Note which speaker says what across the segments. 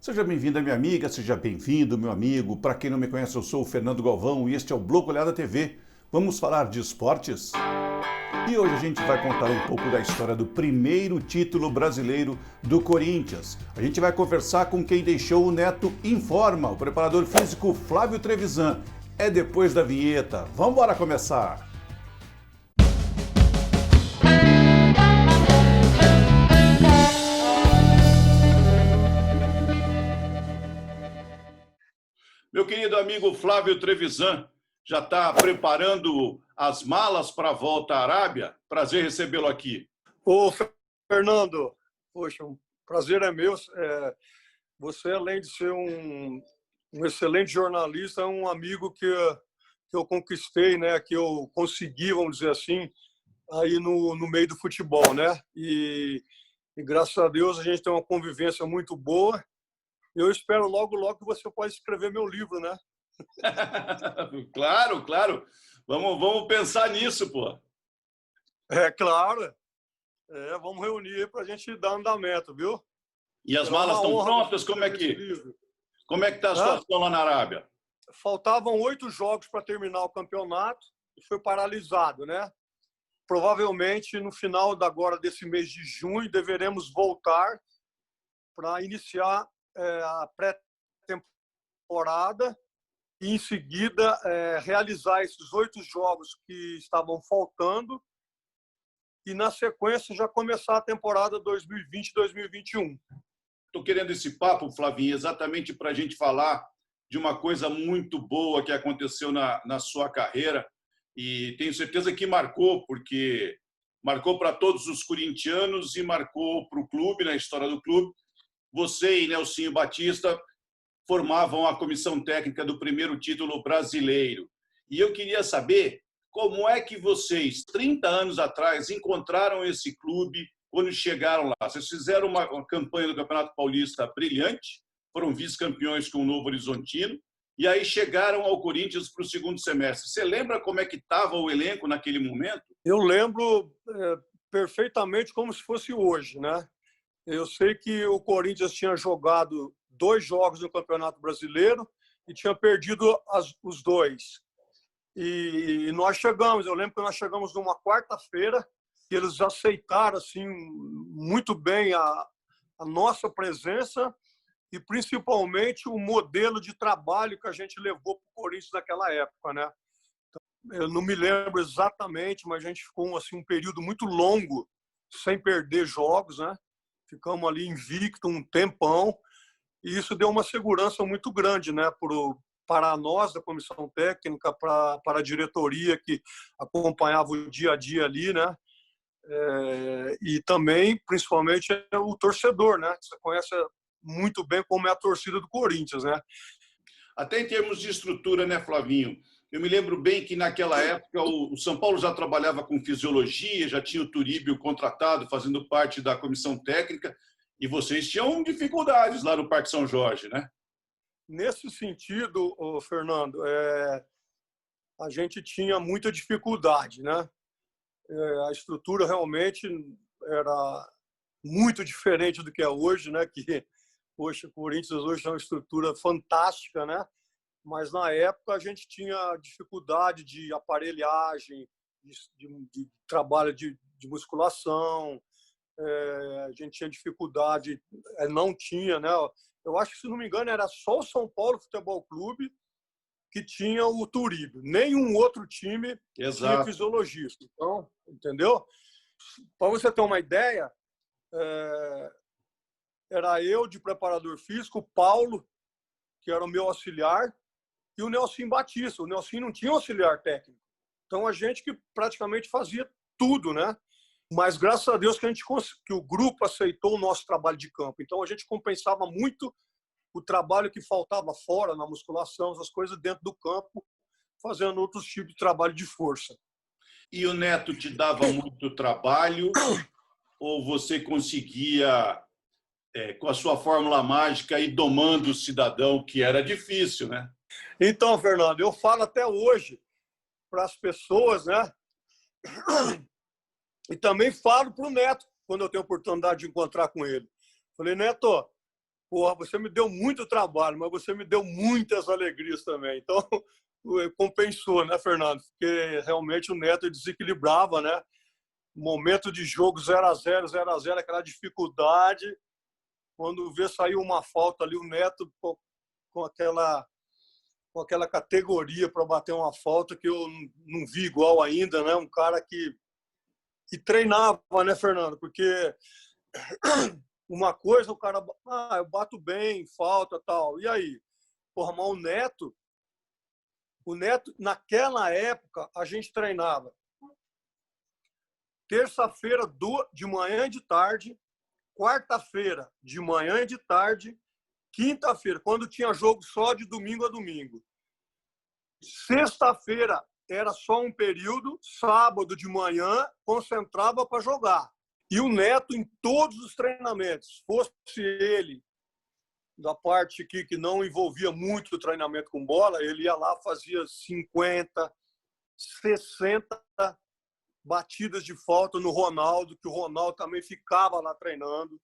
Speaker 1: Seja bem-vinda, minha amiga, seja bem-vindo, meu amigo. Para quem não me conhece, eu sou o Fernando Galvão e este é o Bloco Olhada TV. Vamos falar de esportes? E hoje a gente vai contar um pouco da história do primeiro título brasileiro do Corinthians. A gente vai conversar com quem deixou o Neto em forma, o preparador físico Flávio Trevisan. É depois da vinheta. Vamos embora começar! Meu querido amigo Flávio Trevisan já está preparando as malas para a volta à Arábia. Prazer recebê-lo aqui.
Speaker 2: Ô, Fernando, poxa, um prazer é meu. Você, além de ser um excelente jornalista, é um amigo que eu conquistei, né? Que eu consegui, vamos dizer assim, aí no meio do futebol, né? E graças a Deus a gente tem uma convivência muito boa. Eu espero logo que você possa escrever meu livro, né?
Speaker 1: Claro, claro. Vamos pensar nisso, pô.
Speaker 2: É claro. Vamos reunir para a gente dar andamento, viu?
Speaker 1: E as
Speaker 2: Será
Speaker 1: malas
Speaker 2: uma
Speaker 1: estão
Speaker 2: honra
Speaker 1: prontas?
Speaker 2: você
Speaker 1: Como é
Speaker 2: escrever
Speaker 1: que
Speaker 2: esse livro.
Speaker 1: está a situação lá na Arábia?
Speaker 2: Faltavam 8 jogos para terminar o campeonato e foi paralisado, né? Provavelmente no final desse mês de junho deveremos voltar para iniciar a pré-temporada e em seguida realizar esses 8 jogos que estavam faltando e na sequência já começar a temporada 2020-2021.
Speaker 1: Estou querendo esse papo, Flavinho, exatamente para a gente falar de uma coisa muito boa que aconteceu na sua carreira e tenho certeza que marcou, porque marcou para todos os corintianos e marcou para o clube, na história do clube. Você e Nelsinho Batista formavam a comissão técnica do primeiro título brasileiro. E eu queria saber como é que vocês, 30 anos atrás, encontraram esse clube quando chegaram lá. Vocês fizeram uma campanha do Campeonato Paulista brilhante, foram vice-campeões com o Novo Horizontino, e aí chegaram ao Corinthians para o segundo semestre. Você lembra como é que estava o elenco naquele momento?
Speaker 2: Eu lembro perfeitamente como se fosse hoje, né? Eu sei que o Corinthians tinha jogado 2 jogos no Campeonato Brasileiro e tinha perdido os 2. E nós chegamos, eu lembro que nós chegamos numa quarta-feira e eles aceitaram assim, muito bem a nossa presença e principalmente o modelo de trabalho que a gente levou para o Corinthians naquela época, né? Eu não me lembro exatamente, mas a gente ficou assim, um período muito longo sem perder jogos, né? Ficamos ali invicto um tempão e isso deu uma segurança muito grande, né? Para nós da comissão técnica, para a diretoria que acompanhava o dia a dia ali, né? E também, principalmente, o torcedor, né? Você conhece muito bem como é a torcida do Corinthians, né?
Speaker 1: Até em termos de estrutura, né, Flavinho? Eu me lembro bem que naquela época o São Paulo já trabalhava com fisiologia, já tinha o Turíbio contratado, fazendo parte da comissão técnica, e vocês tinham dificuldades lá no Parque São Jorge, né?
Speaker 2: Nesse sentido, Fernando, a gente tinha muita dificuldade, né? A estrutura realmente era muito diferente do que é hoje, né? Que, poxa, o Corinthians hoje é uma estrutura fantástica, né? Mas na época a gente tinha dificuldade de aparelhagem, de trabalho de musculação, a gente tinha dificuldade, não tinha, né? Eu acho que, se não me engano, era só o São Paulo Futebol Clube que tinha o Turíbio. Nenhum outro time tinha fisiologista. Então, entendeu? Para você ter uma ideia, era eu de preparador físico, o Paulo, que era o meu auxiliar, e o Nelsinho Batista. O Nelsinho não tinha auxiliar técnico. Então, a gente que praticamente fazia tudo, né? Mas, graças a Deus, que o grupo aceitou o nosso trabalho de campo. Então, a gente compensava muito o trabalho que faltava fora, na musculação, essas coisas, dentro do campo, fazendo outros tipos de trabalho de força.
Speaker 1: E o Neto te dava muito trabalho ou você conseguia, com a sua fórmula mágica, ir domando o cidadão, que era difícil, né?
Speaker 2: Então, Fernando, eu falo até hoje para as pessoas, né? E também falo para o Neto, quando eu tenho a oportunidade de encontrar com ele. Falei, Neto, Porra, você me deu muito trabalho, mas você me deu muitas alegrias também. Então, compensou, né, Fernando? Porque realmente o Neto desequilibrava, né? Momento de jogo 0-0, 0-0, aquela dificuldade. Quando vê saiu uma falta ali, o Neto com aquela categoria para bater uma falta que eu não vi igual ainda, né? Um cara que treinava, né, Fernando? Porque uma coisa, o cara, eu bato bem, falta, tal. E aí? Porra, mas o Neto, naquela época, a gente treinava terça-feira de manhã e de tarde, quarta-feira de manhã e de tarde, quinta-feira, quando tinha jogo só de domingo a domingo. Sexta-feira era só um período, sábado de manhã concentrava para jogar. E o Neto, em todos os treinamentos, fosse ele da parte aqui que não envolvia muito o treinamento com bola, ele ia lá, fazia 50, 60 batidas de falta no Ronaldo, que o Ronaldo também ficava lá treinando.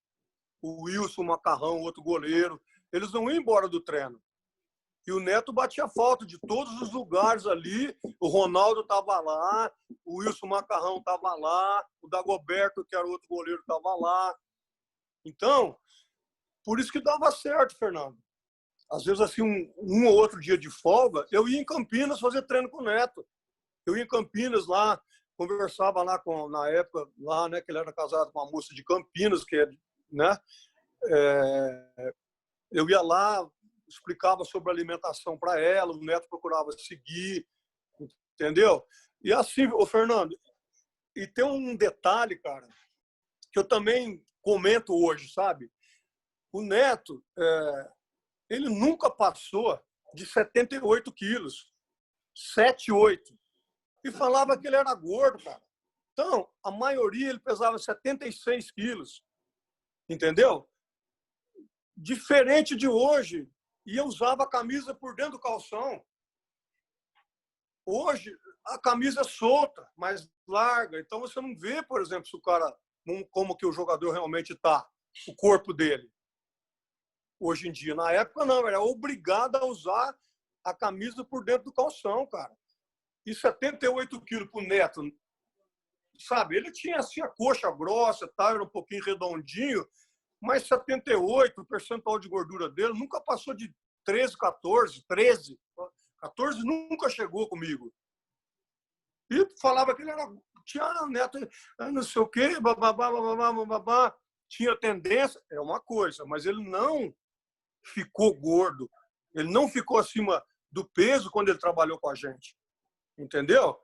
Speaker 2: O Wilson Macarrão, outro goleiro. Eles não iam embora do treino. E o Neto batia falta de todos os lugares ali. O Ronaldo estava lá, o Wilson Macarrão estava lá, o Dagoberto, que era outro goleiro, estava lá. Então, por isso que dava certo, Fernando. Às vezes, assim, um ou outro dia de folga, eu ia em Campinas fazer treino com o Neto. Eu ia em Campinas lá, conversava lá na época, lá, né, que ele era casado com uma moça de Campinas, que é, né? Eu ia lá, explicava sobre alimentação para ela, o Neto procurava seguir, entendeu? E assim, ô Fernando, e tem um detalhe, cara, que eu também comento hoje, sabe? O Neto, ele nunca passou de 78 quilos, 7, 8, e falava que ele era gordo, cara. Então, a maioria ele pesava 76 quilos, entendeu? Diferente de hoje, e eu usava a camisa por dentro do calção. Hoje, a camisa é solta, mais larga. Então, você não vê, por exemplo, se o cara, como que o jogador realmente está, o corpo dele. Hoje em dia, na época, não. Era obrigado a usar a camisa por dentro do calção, cara. E 78 quilos pro Neto, sabe? Ele tinha, assim, a coxa grossa, tá? Era um pouquinho redondinho, mas 78, o percentual de gordura dele nunca passou de 13, 14, 13. 14 nunca chegou comigo. E falava que ele era, tinha Neto, não sei o quê, bababá, bababá, bababá. Tinha tendência, é uma coisa, mas ele não ficou gordo. Ele não ficou acima do peso quando ele trabalhou com a gente. Entendeu?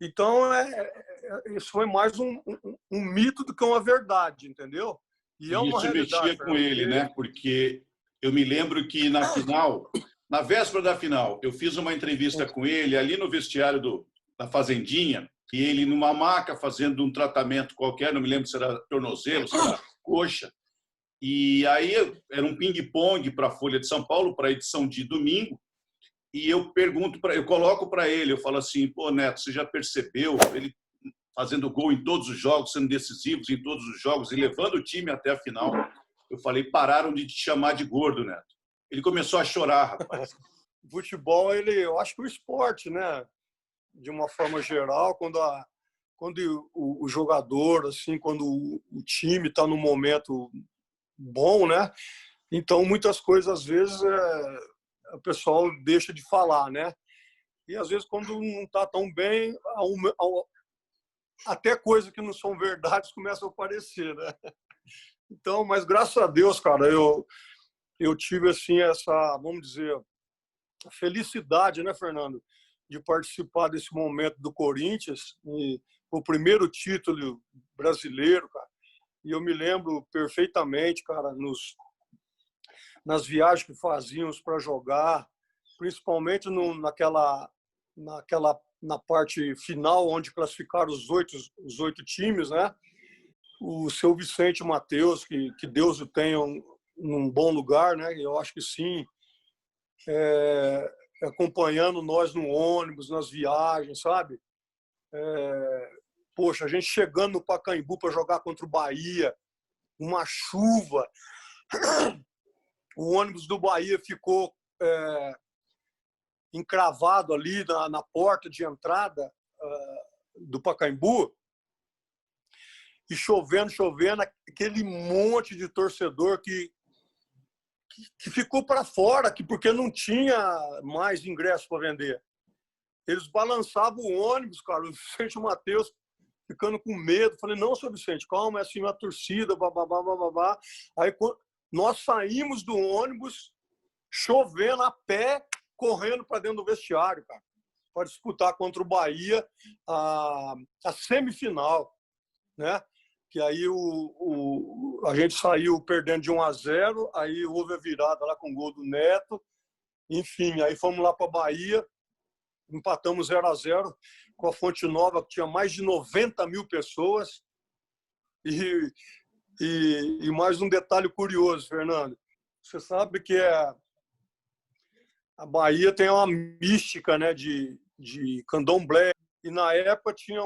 Speaker 2: Então, isso foi mais um mito do que uma verdade, entendeu?
Speaker 1: E é uma realidade. Mexia com ele, né? Porque eu me lembro que na final, na véspera da final, eu fiz uma entrevista com ele ali no vestiário da Fazendinha, e ele numa maca fazendo um tratamento qualquer, não me lembro se era tornozelo, se era coxa. E aí era um ping-pong para a Folha de São Paulo, para a edição de domingo. E eu eu coloco para ele, eu falo assim, pô, Neto, você já percebeu ele fazendo gol em todos os jogos, sendo decisivos em todos os jogos e levando o time até a final? Eu falei, pararam de te chamar de gordo, Neto. Ele começou a chorar, rapaz.
Speaker 2: O futebol, eu acho que o esporte, né, de uma forma geral, quando o jogador, assim, quando o time está num momento bom, né, então muitas coisas, às vezes, o pessoal deixa de falar, né? E às vezes, quando não está tão bem, até coisas que não são verdades começam a aparecer, né? Então, mas graças a Deus, cara, eu tive, assim, essa, vamos dizer, felicidade, né, Fernando, de participar desse momento do Corinthians, e o primeiro título brasileiro, cara. E eu me lembro perfeitamente, cara, nas viagens que fazíamos para jogar, principalmente na parte final, onde classificaram os oito times, né? O seu Vicente Mateus, que Deus o tenha num bom lugar, né? Eu acho que sim, acompanhando nós no ônibus, nas viagens, sabe? Poxa, a gente chegando no Pacaembu para jogar contra o Bahia, uma chuva, o ônibus do Bahia ficou encravado ali na porta de entrada do Pacaembu, e chovendo, aquele monte de torcedor que ficou para fora, porque não tinha mais ingresso para vender. Eles balançavam o ônibus, cara, o Vicente Mateus ficando com medo. Falei, não, senhor Vicente, calma, é assim uma torcida, bababá, bababá. Aí nós saímos do ônibus, chovendo a pé, correndo para dentro do vestiário, cara, para disputar contra o Bahia a semifinal, né? Que aí a gente saiu perdendo de 1-0, aí houve a virada lá com o gol do Neto. Enfim, aí fomos lá para a Bahia, empatamos 0-0 com a Fonte Nova, que tinha mais de 90 mil pessoas. E mais um detalhe curioso, Fernando. Você sabe que a Bahia tem uma mística, né, de candomblé. E na época tinha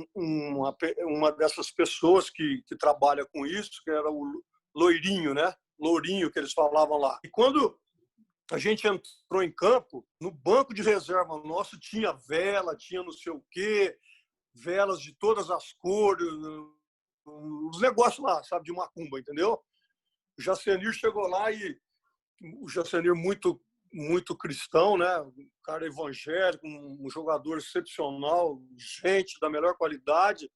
Speaker 2: uma dessas pessoas que trabalha com isso, que era o Loirinho, né? Lourinho, que eles falavam lá. E quando a gente entrou em campo, no banco de reserva nosso tinha vela, tinha não sei o quê, velas de todas as cores, os negócios lá, sabe, de macumba, entendeu? O Jacenir chegou lá e o Jacenir muito cristão, né? Um cara evangélico, um jogador excepcional, gente da melhor qualidade.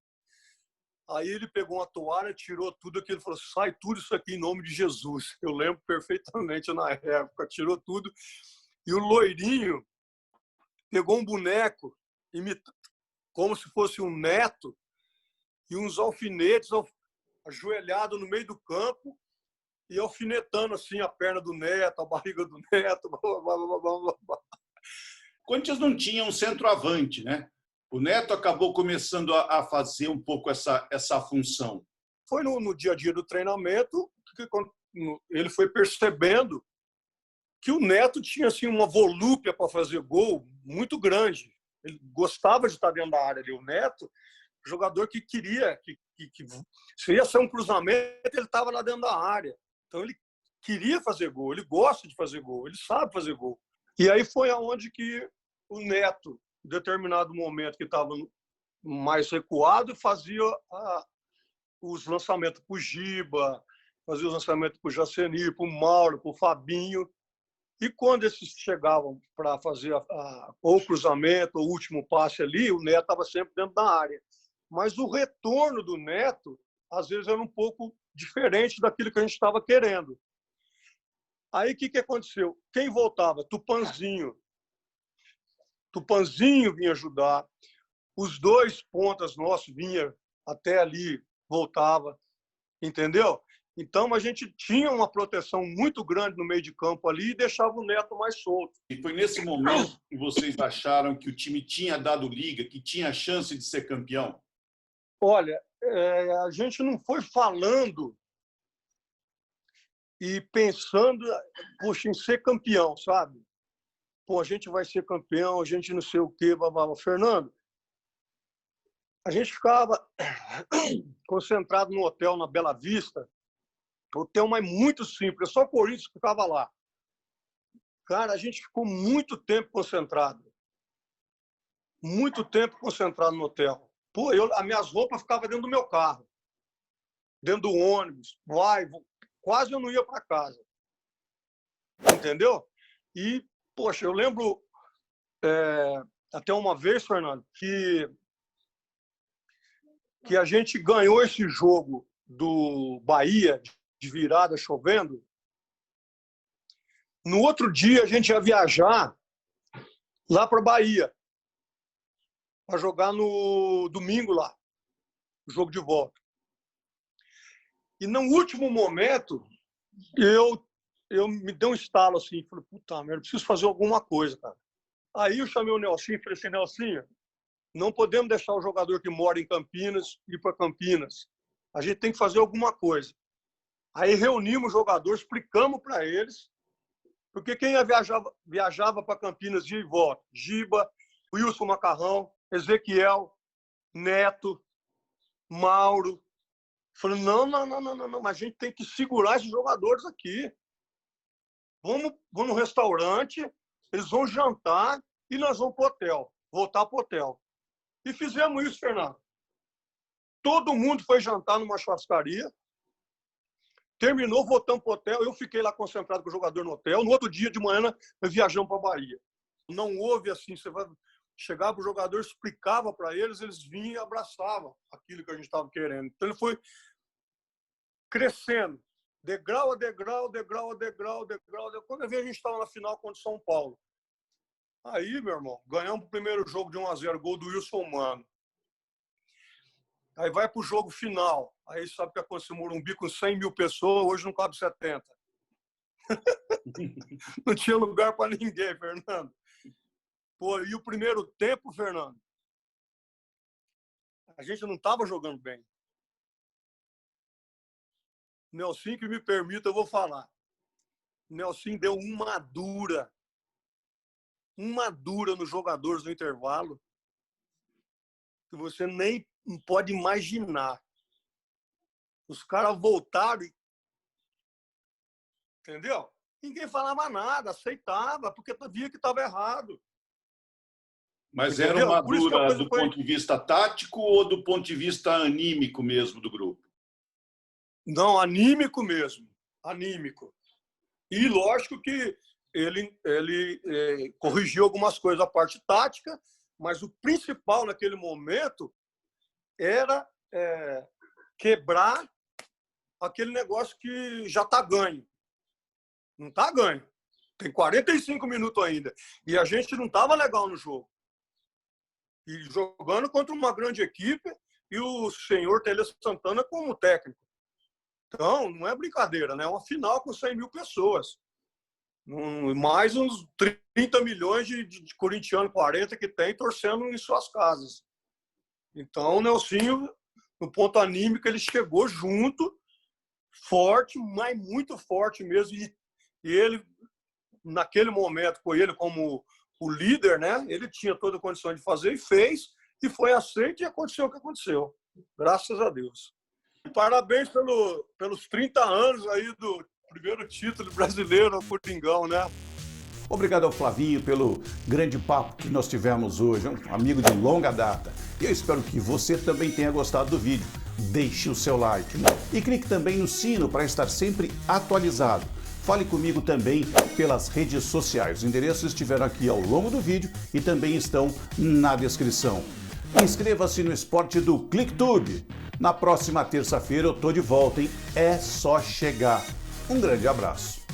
Speaker 2: Aí ele pegou uma toalha, tirou tudo aquilo e falou: sai tudo isso aqui em nome de Jesus. Eu lembro perfeitamente na época, tirou tudo. E o Loirinho pegou um boneco, como se fosse um neto, e uns alfinetes ajoelhado no meio do campo, e alfinetando assim a perna do Neto, a barriga do Neto.
Speaker 1: Corinthians não tinha um centroavante, né? O Neto acabou começando a fazer um pouco essa função.
Speaker 2: Foi no dia a dia do treinamento que ele foi percebendo que o Neto tinha assim, uma volúpia para fazer gol muito grande. Ele gostava de estar dentro da área ali. O Neto, jogador que queria, se ia ser um cruzamento, ele estava lá dentro da área. Então ele queria fazer gol, ele gosta de fazer gol, ele sabe fazer gol. E aí foi aonde que o Neto, em determinado momento que estava mais recuado, fazia os lançamentos para o Giba, fazia os lançamentos para o Jacenir, para o Mauro, para o Fabinho. E quando esses chegavam para fazer ou cruzamento, ou o último passe ali, o Neto estava sempre dentro da área. Mas o retorno do Neto, às vezes, era um pouco diferente daquilo que a gente estava querendo. Aí, o que aconteceu? Quem voltava? Tupanzinho. Tupanzinho vinha ajudar. Os dois pontas nossos vinham até ali, voltava. Entendeu? Então, a gente tinha uma proteção muito grande no meio de campo ali e deixava o Neto mais solto.
Speaker 1: E foi nesse momento que vocês acharam que o time tinha dado liga, que tinha chance de ser campeão?
Speaker 2: Olha, a gente não foi falando e pensando, poxa, em ser campeão, sabe? Pô, a gente vai ser campeão, a gente não sei o quê, babá. Fernando, a gente ficava concentrado no hotel na Bela Vista, hotel, mas muito simples, só o Corinthians ficava lá. Cara, a gente ficou muito tempo concentrado no hotel. Pô, as minhas roupas ficavam dentro do meu carro, dentro do ônibus, quase eu não ia para casa. Entendeu? E, poxa, eu lembro até uma vez, Fernando, que a gente ganhou esse jogo do Bahia, de virada, chovendo. No outro dia, a gente ia viajar lá para Bahia, para jogar no domingo lá, o jogo de volta. E no último momento, eu me dei um estalo assim, falei, puta merda, preciso fazer alguma coisa, cara. Aí eu chamei o Nelsinho e falei assim, Nelsinho, não podemos deixar o jogador que mora em Campinas ir para Campinas. A gente tem que fazer alguma coisa. Aí reunimos os jogadores, explicamos para eles, porque quem viajava para Campinas de volta? Giba, Wilson Macarrão, Ezequiel, Neto, Mauro. Falei, não, mas a gente tem que segurar esses jogadores aqui. vamos no restaurante, eles vão jantar e nós vamos para o hotel, voltar para o hotel. E fizemos isso, Fernando. Todo mundo foi jantar numa churrascaria, terminou, voltamos para o hotel, eu fiquei lá concentrado com o jogador no hotel, no outro dia de manhã nós viajamos para a Bahia. Não houve assim, você vai chegar para o jogador, explicava para eles, eles vinham e abraçavam aquilo que a gente estava querendo. Então ele foi crescendo, degrau a degrau, degrau a degrau, degrau a degrau. Quando a gente estava na final contra o São Paulo. Aí, meu irmão, ganhamos o primeiro jogo de 1-0, gol do Wilson Mano. Aí vai para o jogo final. Aí sabe o que aconteceu? Morumbi com 100 mil pessoas, hoje não cabe 70. Não tinha lugar para ninguém, Fernando. Pô, e o primeiro tempo, Fernando, a gente não estava jogando bem. Nelson, que me permita, eu vou falar. Nelson deu uma dura nos jogadores no intervalo que você nem pode imaginar. Os caras voltaram e... Entendeu? Ninguém falava nada, aceitava, porque via que estava errado.
Speaker 1: Mas era uma dura do ponto de vista tático ou do ponto de vista anímico mesmo do grupo?
Speaker 2: Não, anímico mesmo. Anímico. E lógico que ele corrigiu algumas coisas, a parte tática, mas o principal naquele momento era quebrar aquele negócio que já está ganho. Não está ganho. Tem 45 minutos ainda. E a gente não estava legal no jogo. E jogando contra uma grande equipe e o senhor Tele Santana como técnico. Então, não é brincadeira, né? É uma final com 100 mil pessoas. Mais uns 30 milhões de corintianos, 40 que tem, torcendo em suas casas. Então, o Nelsinho, no ponto anímico, ele chegou junto, forte, mas muito forte mesmo. E ele, naquele momento, com ele como o líder, né? Ele tinha toda a condição de fazer e fez, e foi aceito e aconteceu o que aconteceu. Graças a Deus. Parabéns pelos 30 anos aí do primeiro título brasileiro ao Coringão, né?
Speaker 3: Obrigado ao Flavinho pelo grande papo que nós tivemos hoje, um amigo de longa data. E eu espero que você também tenha gostado do vídeo. Deixe o seu like e clique também no sino para estar sempre atualizado. Fale comigo também pelas redes sociais. Os endereços estiveram aqui ao longo do vídeo e também estão na descrição. Inscreva-se no Esporte do ClickTube. Na próxima terça-feira eu tô de volta, hein? É só chegar. Um grande abraço.